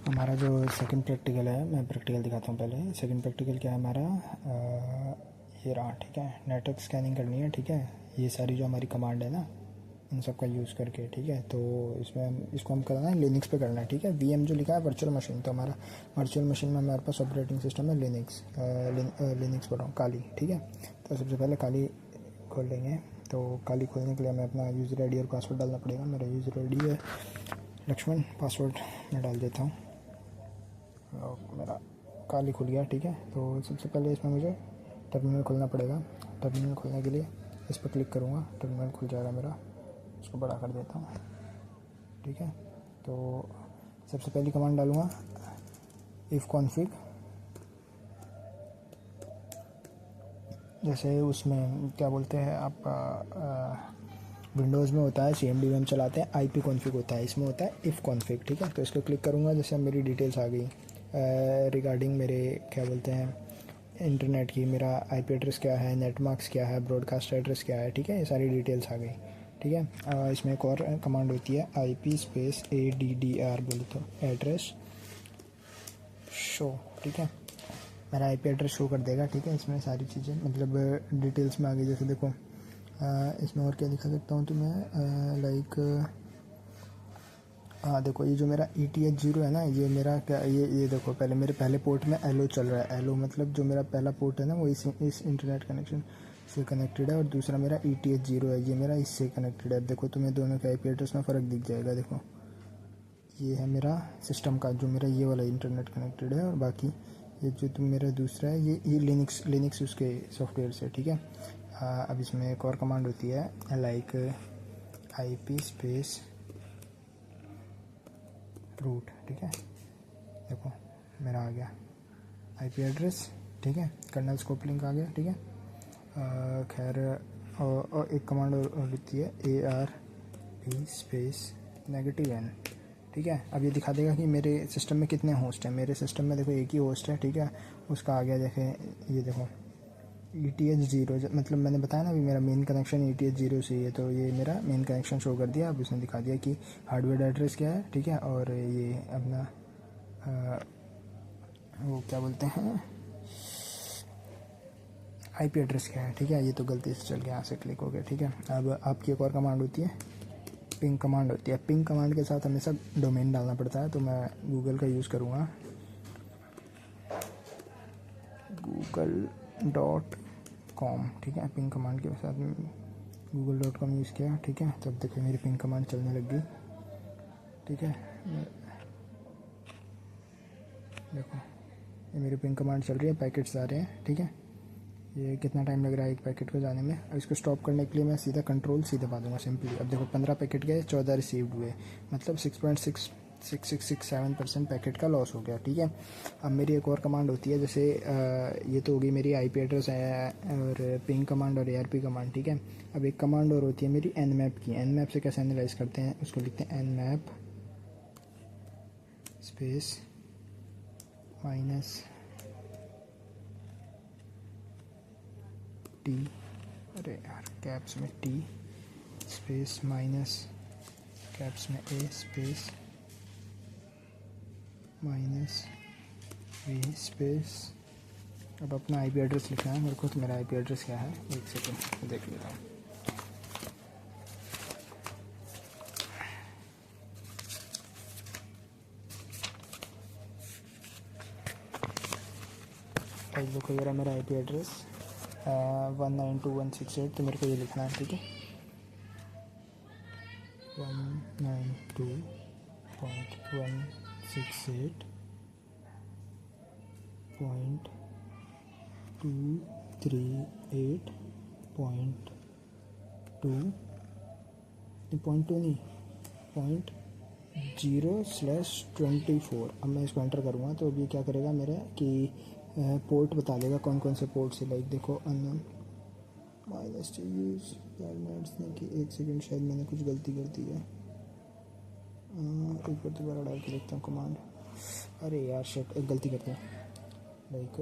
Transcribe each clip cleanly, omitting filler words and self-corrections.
हमारा जो second practical है, मैं प्रैक्टिकल दिखाता हूँ पहले। सेकंड प्रैक्टिकल क्या है हमारा, ये रहा, ठीक है। नेटवर्क स्कैनिंग करनी है, ठीक है। ये सारी जो हमारी कमांड है ना, इन सब का यूज़ करके, ठीक है। तो इसमें इसको हम करना है लिनक्स पे करना है, ठीक है। वीएम जो लिखा है वर्चुअल मशीन, तो हमारा वर्चुअल मशीन में हमारे पास ऑपरेटिंग सिस्टम है लिनक्स। लिनक्स बोल रहा हूँ, काली, ठीक है। तो सबसे पहले काली खोल लेंगे। तो काली खोलने के लिए हमें अपना यूज़र आईडी और पासवर्ड डालना पड़ेगा। मेरा यूज़र आईडी है लक्ष्मण, पासवर्ड मैं डाल देता हूँ। मेरा काली खुल गया, ठीक है। तो सबसे पहले इसमें मुझे टर्मिनल खोलना पड़ेगा। टर्मिनल खोलने के लिए इस पर क्लिक करूँगा, टर्मिनल खुल जाएगा मेरा। इसको बड़ा कर देता हूँ, ठीक है। तो सबसे पहली कमांड डालूँगा इफ़ कॉन्फिग, जैसे उसमें क्या बोलते हैं आप, विंडोज़ में होता है CMD में चलाते हैं IP कॉन्फ़िग होता है, इसमें होता है इफ़ कॉन्फ़िग, ठीक है। तो इसको क्लिक करूँगा, जैसे अब मेरी डिटेल्स आ गई रिगार्डिंग मेरे क्या बोलते हैं इंटरनेट की। मेरा IP एड्रेस क्या है, नेटमार्क्स क्या है, ब्रॉडकास्ट एड्रेस क्या है, ठीक है। ये सारी डिटेल्स आ गई, ठीक है। इसमें एक और कमांड होती है IP स्पेस ADDR, बोले तो एड्रेस शो, ठीक है। मेरा IP एड्रेस शो कर देगा, ठीक है। इसमें सारी चीज़ें मतलब डिटेल्स में आ गई। जैसे देखो इसमें और क्या दिखा सकता हूँ तुम्हें, लाइक हाँ देखो, ये जो मेरा ETH0 है ना, ये मेरा क्या, ये देखो पहले मेरे पहले पोर्ट में LO चल रहा है। LO मतलब जो मेरा पहला पोर्ट है ना, वो इस इंटरनेट कनेक्शन से कनेक्टेड है, और दूसरा मेरा ETH0 है, ये मेरा इससे कनेक्टेड है। अब देखो तुम्हें दोनों के IP एड्रेस में फ़र्क दिख जाएगा। देखो ये है मेरा सिस्टम का, जो मेरा ये वाला इंटरनेट कनेक्टेड है, और बाकी ये जो तुम मेरा दूसरा है, ये लिनक्स उसके सॉफ्टवेयर से, ठीक है। अब इसमें एक और कमांड होती है लाइक IP स्पेस रूट, ठीक है। देखो मेरा आ गया IP एड्रेस, ठीक है। कर्नल स्कोप लिंक आ गया, ठीक है। खैर और एक कमांड और होती है ARP स्पेस -N, ठीक है। अब ये दिखा देगा कि मेरे सिस्टम में कितने होस्ट हैं। मेरे सिस्टम में देखो एक ही होस्ट है, ठीक है। उसका आ गया, देखें ये देखो ETH0, मतलब मैंने बताया ना अभी मेरा मेन कनेक्शन ETH0 से ही है, तो ये मेरा मेन कनेक्शन शो कर दिया। अब उसने दिखा दिया कि हार्डवेयर एड्रेस क्या है, ठीक है। और ये अपना वो क्या बोलते हैं IP एड्रेस क्या है, ठीक है। ये तो गलती से चल गया, यहाँ से क्लिक हो गया, ठीक है। अब आपकी एक और कमांड होती है पिंग कमांड होती है। पिंग कमांड के साथ हमेशा डोमेन डालना पड़ता है, तो मैं गूगल का यूज़ करूँगा, google.com, ठीक है। पिंग कमांड के साथ google.com यूज़ किया, ठीक है। तब देखो मेरी पिंग कमांड चलने लग गई, ठीक है। देखो ये मेरी पिंग कमांड चल रही है, पैकेट्स आ रहे हैं, ठीक है। ये कितना टाइम लग रहा है एक पैकेट को जाने में। अब इसको स्टॉप करने के लिए मैं सीधा कंट्रोल सीधे दबा दूंगा सिंपली। अब देखो 15 पैकेट गए, 14 रिसीव्ड हुए, मतलब 6.6667% पैकेट का लॉस हो गया, ठीक है। अब मेरी एक और कमांड होती है, जैसे ये तो होगी मेरी IP एड्रेस है और पिंग कमांड और ARP कमांड, ठीक है। अब एक कमांड और होती है मेरी nmap की। nmap से कैसे एनालाइज करते हैं, उसको लिखते हैं nmap स्पेस -T, अरे यार कैप्स में T स्पेस माइनस कैप्स में A स्पेस -V स्पेस। अब अपना IP एड्रेस लिखना है मेरे को, तो मेरा IP एड्रेस क्या है, एक सेकंड देख लेता हूँ। देखो ये रहा मेरा IP एड्रेस 192.168, तो मेरे को ये लिखना है, ठीक है। 192.168.238.2 .2 नहीं, 0/24। अब मैं इसको एंटर करूँगा, तो अब ये क्या करेगा मेरा कि पोर्ट बता देगा कौन कौन से पोर्ट से, लाइक देखो अननोन -T यूज़ पैरनेट्स ने कि, एक सेकंड शायद मैंने कुछ गलती कर दी है। एक बार दोबारा डाल के देखता हूँ कमांड। अरे यार शिट, एक गलती करते हैं, लाइक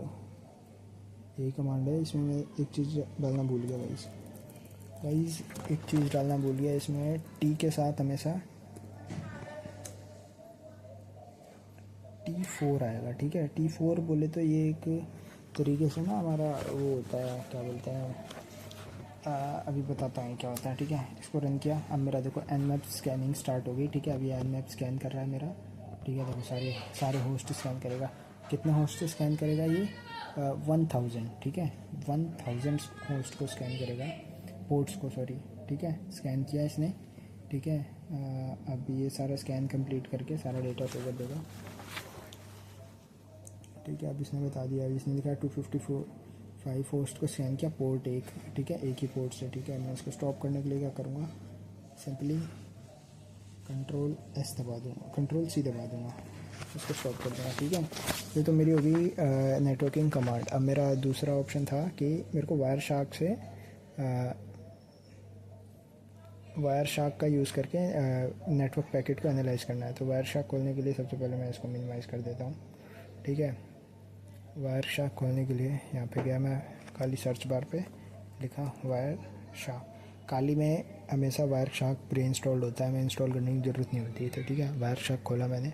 यही कमांड है, इसमें मैं एक चीज़ डालना भूल गया गाइस, एक चीज़ डालना भूल गया। इसमें T के साथ हमेशा T4 आएगा, ठीक है। T4 बोले तो ये एक तरीके से ना हमारा वो होता है, क्या बोलते हैं, अभी बताता हूँ क्या होता है, ठीक है। इसको रन किया, अब मेरा देखो Nmap स्कैनिंग स्टार्ट हो गई, ठीक है। अभी Nmap स्कैन कर रहा है मेरा, ठीक है। देखो सारे सारे होस्ट स्कैन करेगा। कितने होस्ट स्कैन करेगा ये? 1000, ठीक है। 1000 होस्ट को स्कैन करेगा, पोर्ट्स को, सॉरी, ठीक है। स्कैन किया इसने, ठीक है। अब ये सारा स्कैन कंप्लीट करके सारा डेटा शो कर देगा, ठीक है। अब इसने बता दिया, अब इसने लिखा 255 होस्ट को स्कैन किया, पोर्ट एक, ठीक है, एक ही पोर्ट से, ठीक है। मैं इसको स्टॉप करने के लिए क्या करूँगा, सिंपली कंट्रोल S दबा दूँगा, कंट्रोल C दबा दूँगा, इसको स्टॉप कर दूँगा, ठीक है। ये तो मेरी होगी नेटवर्किंग कमांड। अब मेरा दूसरा ऑप्शन था कि मेरे को वायर शार्क से वायर शार्क का यूज़ करके नेटवर्क पैकेट को एनालाइज करना है। तो वायर शार्क खोलने के लिए सबसे पहले मैं इसको मिनिमाइज़ कर देता हूँ, ठीक है। वायर शार्क खोलने के लिए यहाँ पे गया मैं, काली सर्च बार पे लिखा वायर शार्क। काली में हमेशा वायर शार्क प्री इंस्टॉल्ड होता है, मैं इंस्टॉल करने की ज़रूरत नहीं होती है, तो ठीक है। वायर शार्क खोला मैंने,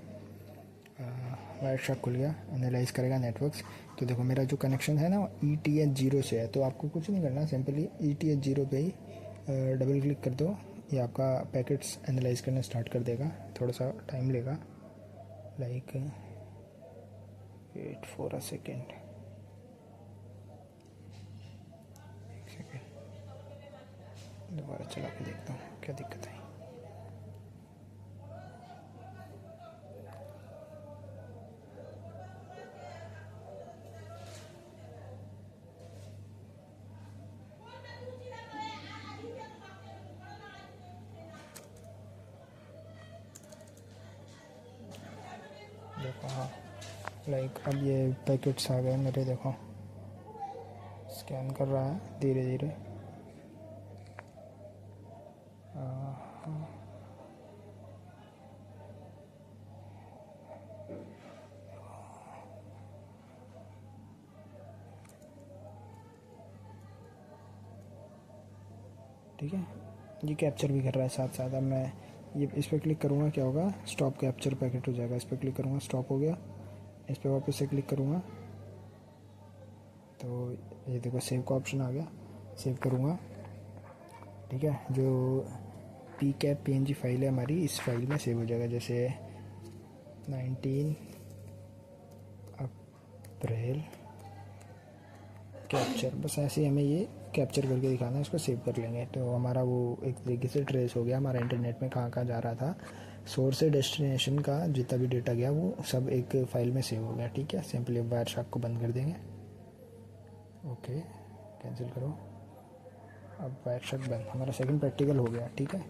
वायर शार्क खुल गया, एनालाइज करेगा नेटवर्क्स। तो देखो मेरा जो कनेक्शन है ना ETH 0 से है, तो आपको कुछ नहीं करना, सिंपली ETH 0 पे ही डबल क्लिक कर दो, ये आपका पैकेट्स एनालाइज करना स्टार्ट कर देगा। थोड़ा सा टाइम लेगा, like wait for a second, एक सेकेंड, दोबारा चला के देखता हूँ क्या दिक्कत है। देखो हाँ, लाइक अब ये पैकेट्स आ गए मेरे, देखो स्कैन कर रहा है धीरे धीरे। ठीक है, ये कैप्चर भी कर रहा है साथ साथ। अब मैं ये इस पर क्लिक करूँगा, क्या होगा, स्टॉप कैप्चर पैकेट हो जाएगा। इस पर क्लिक करूँगा, स्टॉप हो गया। इस पर वापस से क्लिक करूँगा तो ये देखो सेव का ऑप्शन आ गया, सेव करूँगा, ठीक है। जो pcap png फाइल है हमारी, इस फाइल में सेव हो जाएगा, जैसे 19 अप्रैल कैप्चर, बस ऐसे ही हमें ये कैप्चर करके दिखाना है, इसको सेव कर लेंगे। तो हमारा वो एक तरीके से ट्रेस हो गया, हमारा इंटरनेट में कहाँ कहाँ जा रहा था, सोर्स से डेस्टिनेशन का जितना भी डेटा गया वो सब एक फ़ाइल में सेव हो गया, ठीक है। सिंपली वायर शार्क को बंद कर देंगे, ओके कैंसिल करो। अब वायर शार्क बंद, हमारा सेकंड प्रैक्टिकल हो गया, ठीक है।